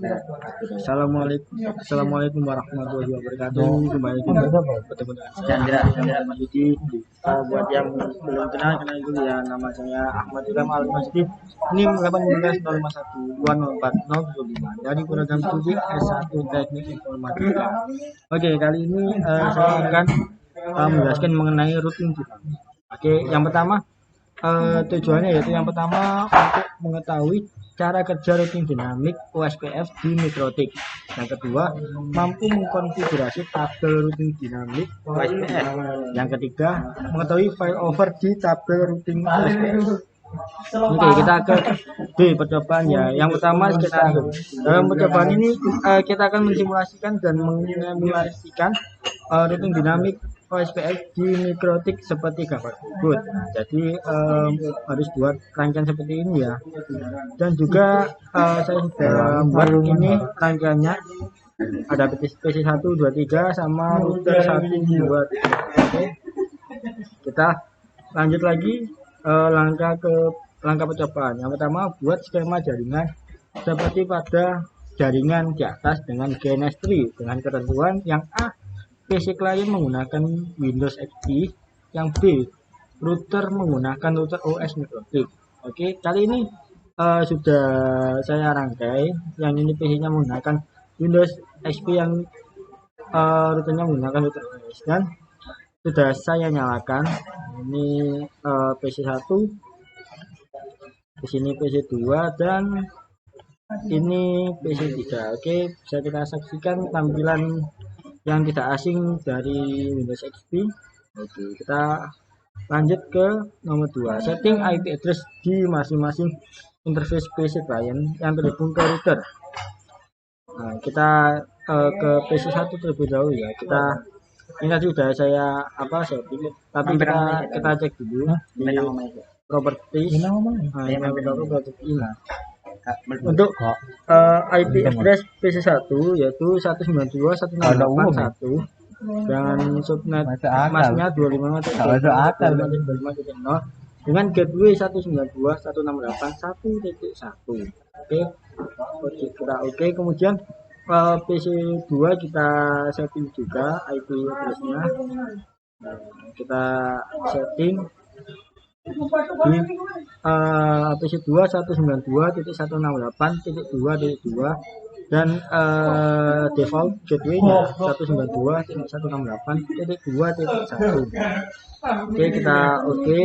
Assalamualaikum warahmatullahi wabarakatuh. Kembali kita bertemu dengan saya Mahyudi. Buat yang belum kenal dulu ya, nama saya Ahmad Ilham Al Masjid. Ini 18.01.2004.025 dari program studi S1 Teknik Informatika. Oke, kali ini saya akan menjelaskan mengenai routing dinamik. Oke, yang pertama tujuannya yaitu yang pertama untuk mengetahui cara kerja routing dinamik OSPF di Mikrotik. Yang kedua, mampu mengkonfigurasi tabel routing dinamik OSPF. Yang ketiga, mengetahui failover di tabel routing OSPF. Oke, kita ke percobaan ya. Yang pertama skenario. Dalam percobaan ini kita akan mensimulasikan dan mengemulasikan routing dinamik OSPF di Mikrotik seperti gambar berikut. Jadi harus buat rangkaian seperti ini ya. Dan juga saya sudah buat ini rangkaiannya. Ada PC 1, 2, 3 sama router 1, 2, 3. Oke. Kita lanjut lagi langkah percobaan. Yang pertama, buat skema jaringan seperti pada jaringan di atas dengan GNS3 dengan ketentuan yang A, PC klien menggunakan Windows XP, yang B, router menggunakan router OS Mikrotik. Oke, kali ini sudah saya rangkai. Yang ini PC-nya menggunakan Windows XP, yang routernya menggunakan router OS, dan sudah saya nyalakan. Ini PC 1, di sini PC 2, dan ini PC 3. Oke, bisa kita saksikan tampilan yang tidak asing dari Windows XP. Oke, kita lanjut ke nomor 2, setting IP address di masing-masing interface PC client yang terhubung ke router. Nah, kita ke PC 1 terlebih dahulu ya. Ini tadi sudah saya setting, tapi kita cek dulu di properties. Untuk IP address PC 1 yaitu 192.168.1 dengan subnet masnya 25.0 dengan gateway 192.168.1.1. Oke, kita oke. Kemudian PC 2 kita setting juga IP addressnya. Kita setting di PC 2 192.168.2.2 dan default gateway-nya 192.168.2.1. Oke, kita oke.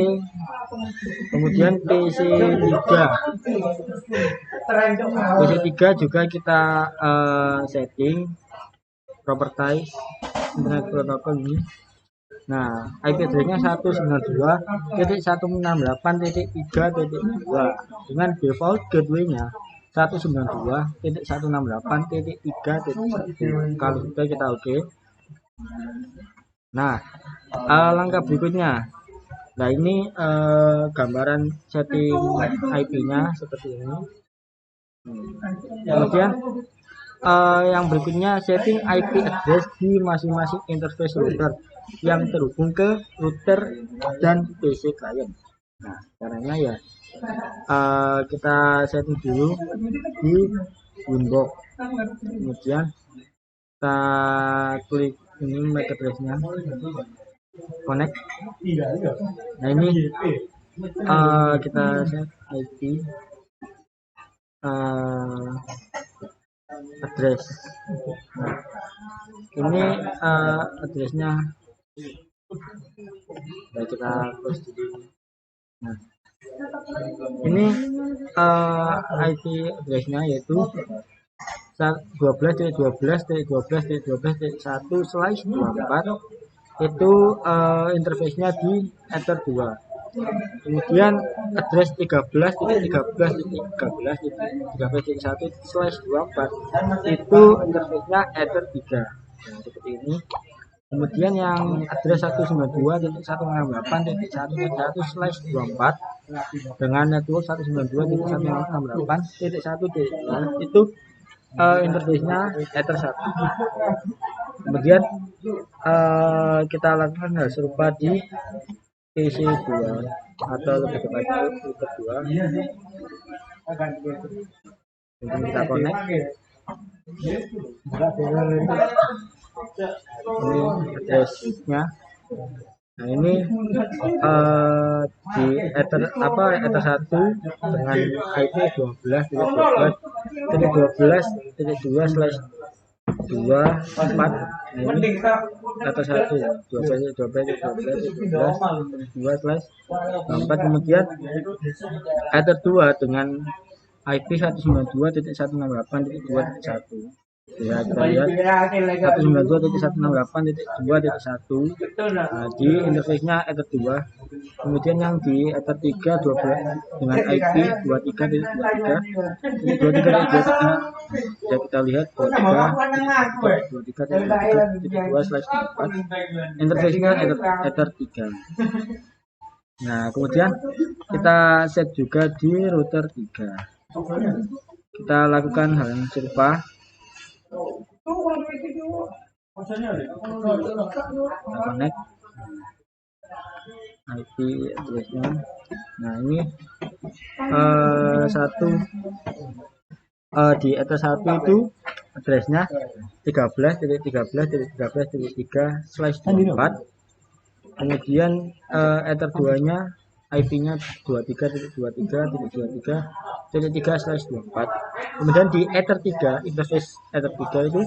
Kemudian PC 3 juga kita setting properties internet protocol ini. Nah, IP address-nya 192.168.3.2 dengan default gateway-nya 192.168.3.1. Kalau sudah kita oke. Nah, langkah berikutnya. Nah, ini gambaran setting IP-nya seperti ini. Kemudian yang berikutnya setting IP address di masing-masing interface router yang terhubung ke router dan PC client. Nah, caranya ya kita setting dulu di Winbox, kemudian kita klik ini MAC address-nya, connect. Nah, ini kita set IP address. Ini addressnya. Nah, kita close dulu. Nah, ini IP addressnya yaitu 12.12.12.12.1/24. Itu interface-nya di Ether 2. Kemudian address 13.13.13.13.1/24 itu interface-nya Ether 3. Nah, seperti ini. Kemudian yang address 192.168.1.1/24 dengan network 192.168.1.1 itu interface-nya Ether 1. Kemudian kita lakukan hal serupa di PC 2 atau lebih tepatnya router 2. Kemudian kita connect. Ini address-nya. Nah ini di ether ether 1 dengan IP 12.12.12.2/24. Ini ether 1 12.12.12.2/24. Kemudian ether 2 dengan IP 192.168.2.1. Ya, kita lihat 192.168.2.1 di interface-nya ether 2. Kemudian yang di ether 3 dengan IP 23.23 ya kita lihat 23.23.2/4 interface-nya ether 3. Nah, kemudian kita set juga di router 3. Kita lakukan hal yang serupa. Connect IP address-nya. Nah, ini di ether 1 itu address-nya 13.13.13.3/24. Kemudian ether 2-nya IP-nya 23.23.23.3/24. Kemudian di ether 3, interface ether 3 itu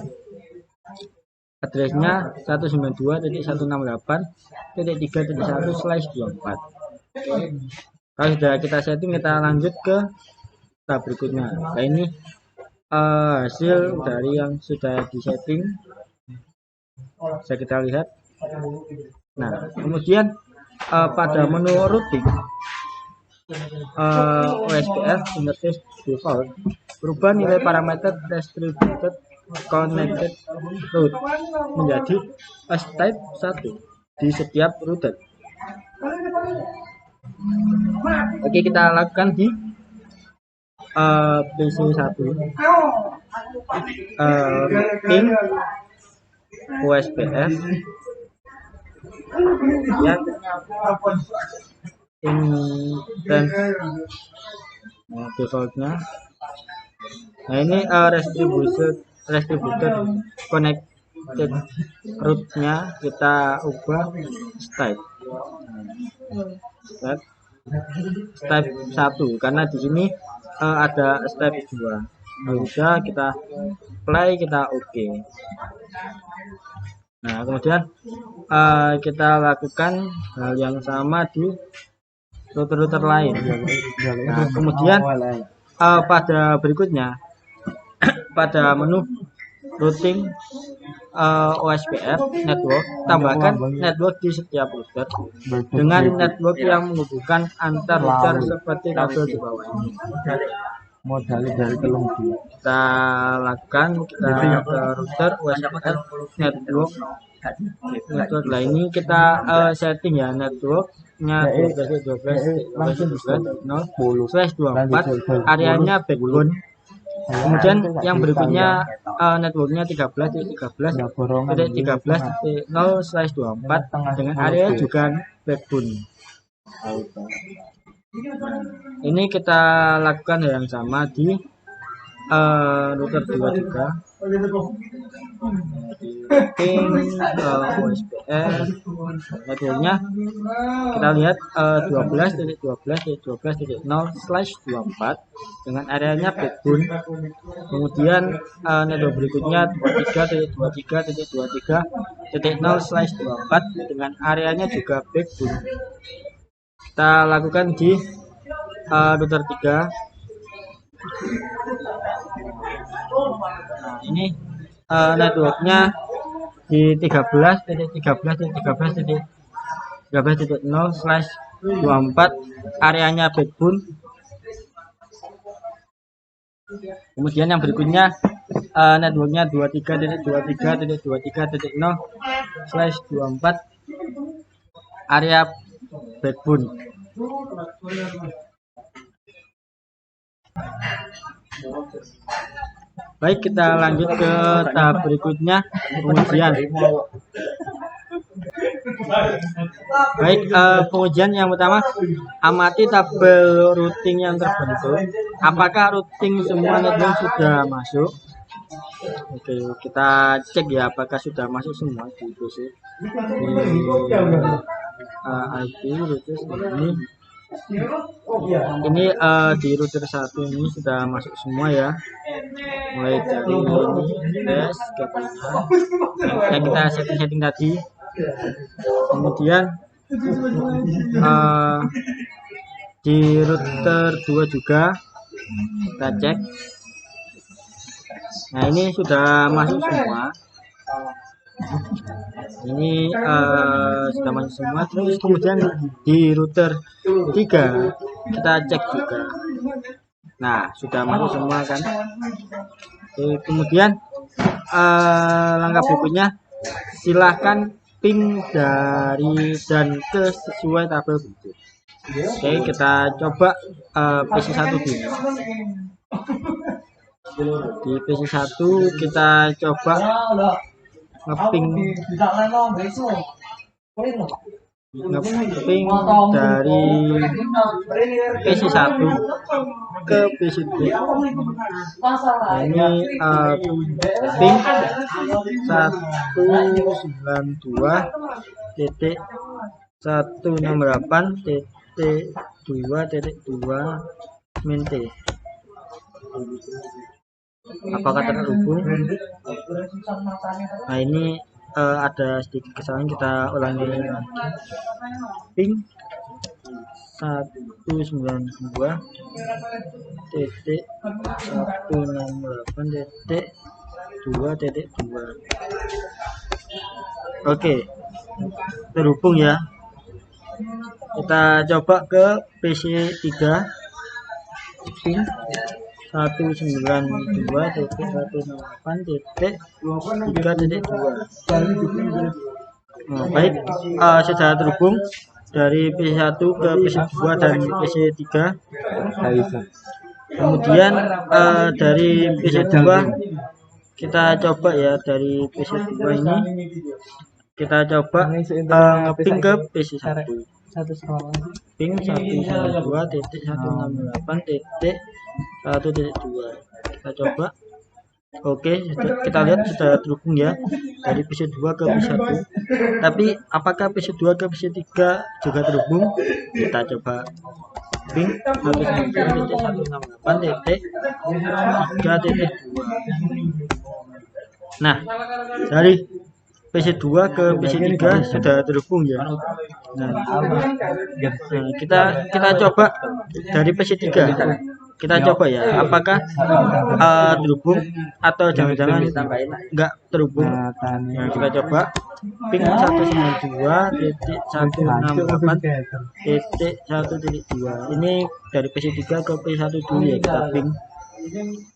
address-nya 192.168.3.1/24. Kalau sudah kita setting, kita lanjut ke tahap berikutnya. Nah, ini hasil dari yang sudah disetting. Bisa kita lihat. Nah, kemudian pada menu routing OSPF interface default berubah nilai parameter distributed connected route menjadi type 1 di setiap router. Oke, kita lakukan di PC1 routing OSPF ya, defaultnya. Nah, ini distributed connected route-nya kita ubah step 1 karena di sini ada step 2. Bisa kita play, kita oke. Nah, kemudian kita lakukan hal yang sama di router-router lain. Nah, kemudian pada berikutnya pada menu routing OSPF network, tambahkan network di setiap router dengan network yang menghubungkan antar router seperti kabel di bawah ini. Modal dari telung kita lakukan, kita ke router OSPF network. Lah ini kita setting ya, networknya 12.12.12.0/24, areanya backbone. Kemudian yang berikutnya networknya 13.13.13.0/24 dengan area juga backbone. Ini kita lakukan yang sama di router 2 juga. Ping OSPF networknya kita lihat 12.12.12.0/24 dengan areanya backbone. Kemudian network berikutnya 23.23.23.0/24 dengan areanya juga backbone. Kita lakukan di router 3. Nah, ini networknya di 13.13.13.0/24 areanya backbone. Kemudian yang berikutnya networknya 23.23.23.0/24 area backbone. Baik, kita lanjut ke tahap berikutnya, pengujian. Baik, pengujian yang pertama, amati tabel routing yang terbentuk. Apakah routing semua network sudah masuk? Oke, kita cek ya apakah sudah masuk semua di PC. IP router ini di router 1 ini sudah masuk semua ya, mulai dari ini base yang kita setting tadi. Kemudian di router 2 juga kita cek. Nah, ini sudah masuk semua. Ini sudah masuk semua. Terus kemudian di router 3 kita cek juga. Nah, sudah masuk semua kan. Oke, kemudian langkah berikutnya silahkan ping dari dan ke sesuai tabel berikut. Oke, kita coba PC1 dulu. Di PC1 kita coba ngeping dari PC1 ke PC2. Ini ping 192.168.2.2 min T. Apakah terhubung? Nah, ini ada sedikit kesalahan, kita ulangi lagi. Ping 192.168.2.2. Oke, terhubung ya. Kita coba ke PC3 ping 192.168.3.2. Baik, sudah terhubung dari PC1 ke PC2 dan PC3. Kemudian dari PC2 kita coba ya, dari PC2 ini kita coba ngeping ke PC1. Ping 192.168.1.2. Kita coba. Oke, kita lihat sudah terhubung ya dari PC2 ke PC1. Tapi apakah PC2 ke PC3 juga terhubung? Kita coba ping 192.168.3.2. Nah, dari PC2 ke PC3 sudah terhubung ya. Nah, kita coba dari PC3. Kita coba ya, apakah terhubung atau jangan-jangan enggak terhubung. Nah, kita coba ping 192.168.1.2. Ini dari PC3 ke PC1 dulu ya, kita ping.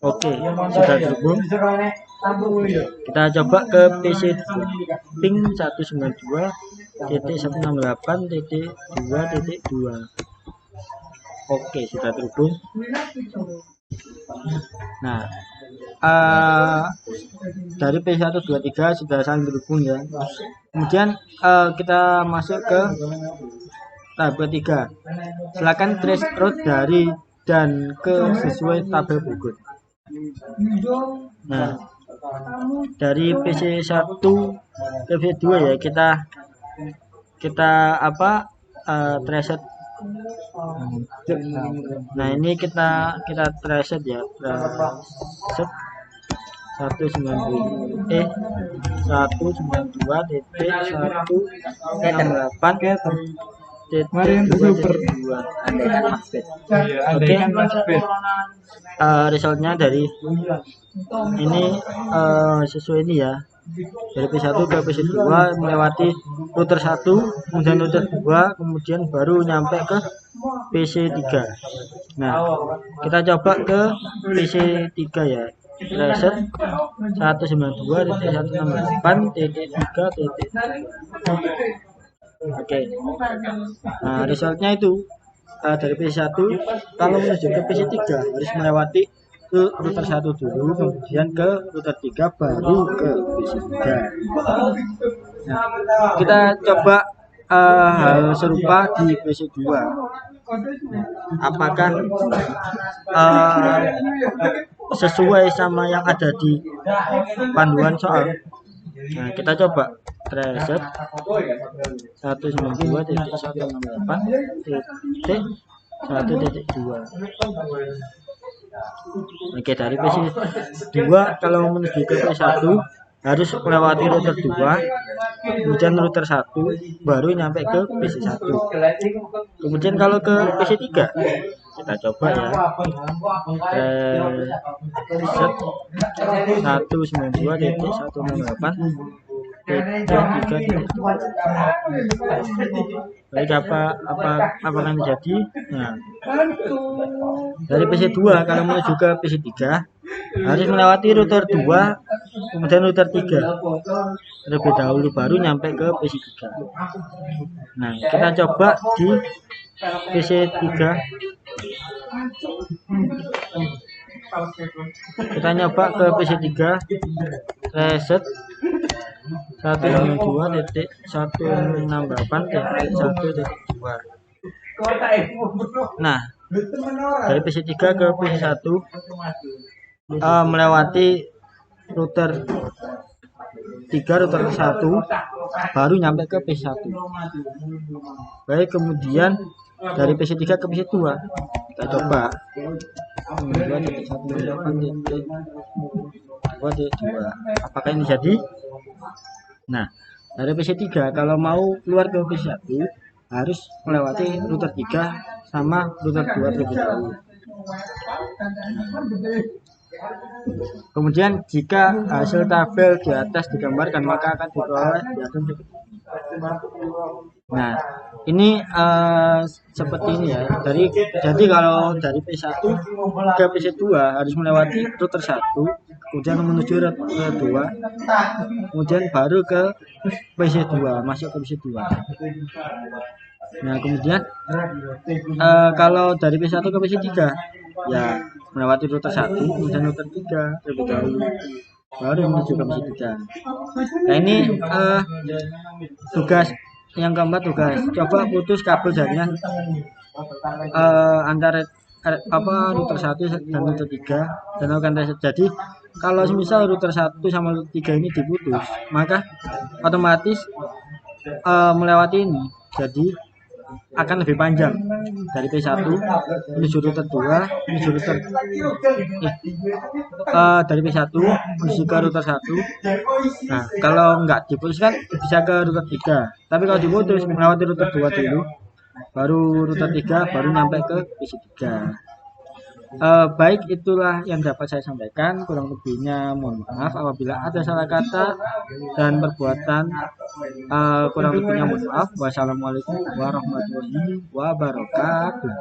Oke, sudah terhubung. Kita coba ke PC ping 192.168.2.2. Oke, sudah terhubung. Nah, dari P1 2 3 sudah saling terhubung ya. Kemudian kita masuk ke tahap ketiga. Silakan trace route dari dan ke sesuai tabel berikut. Nah, dari PC1 ke PC2 ya, kita trace. Nah, ini kita trace ya, trace 192.168.2.2. Oke, resultnya dari ini sesuai ini ya, dari P1 ke PC2 melewati router 1, kemudian router 2, kemudian baru nyampe ke PC3. Nah, kita coba ke PC3 ya, reset 192.168.3.. Oke. Nah, resultnya itu dari PC1 kalau menuju ke PC3 harus melewati ke router 1 dulu, kemudian ke router 3, baru ke PC3. Nah, kita coba hal serupa di PC2. apakah sesuai sama yang ada di panduan soal. Nah, kita coba reset 192.168.1.2. Oke, dari PC2 kalau menuju ke PC1 harus melewati router 2, kemudian router 1 baru nyampe ke PC1. Kemudian kalau ke PC3 kita coba ya, reset 192.168.3. Baik, apa yang terjadi? Nah, dari PC2 kalau menuju ke PC3 harus melewati router 2 kemudian router 3 terlebih dahulu baru nyampe ke PC3. Nah, kita coba di PC3. Kita nyoba ke PC3, reset 192.168.1.2. Nah, dari PC3 ke PC1 melewati router 3, router 1 baru nyampe ke PC1. Baik, kemudian dari PC3 ke PC2 kita coba 2.168.2. apakah ini jadi? Nah, dari PC3 kalau mau keluar ke PC1 harus melewati router 3 sama router 2 terlebih dahulu. Kemudian jika hasil tabel di atas digambarkan maka akan diperoleh diagram seperti ini. Nah, ini seperti ini ya. Jadi kalau dari PC1 ke PC2 harus melewati router 1, kemudian menuju router 2, kemudian baru ke PC2, masuk ke PC2. Nah, kemudian kalau dari PC1 ke PC3 ya melewati router 1, kemudian router 3 terlebih dahulu baru menuju ke PC3. Nah, ini tugas yang keempat, tugas coba putus kabel jaringan antara router 1 dan router 3 dan akan reset. Jadi kalau misal router 1 sama router 3 ini diputus, maka otomatis melewati ini jadi akan lebih panjang dari P1 menuju router 2 menuju router dari P1 menuju ke router 1. Nah, kalau enggak diputuskan bisa ke router 3, tapi kalau diputus melewati router 2 dulu baru router 3 baru nyampe ke PC3. Baik, itulah yang dapat saya sampaikan. Kurang lebihnya mohon maaf apabila ada salah kata dan perbuatan. Kurang lebihnya mohon maaf. Wassalamualaikum warahmatullahi wabarakatuh.